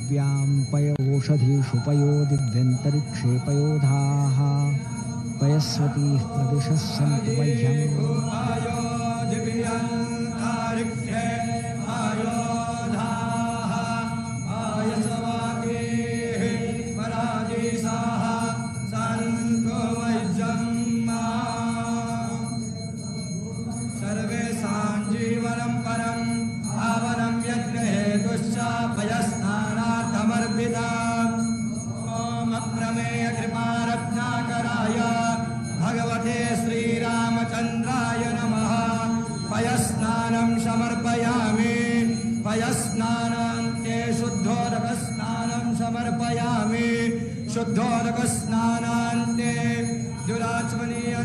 पृथिव्यां पयोषधीषु पयोदिव्यन्तरिक्षे पयोधाः पयस्वतीः प्रदिशः सन्तु मह्यम् चंद्राय नमः। पयस्नानं समर्पयामि। पयस्नानान्ते शुद्धोदकस्नानं समर्पयामि। शुद्धोदकस्नानान्ते दुराचमनीय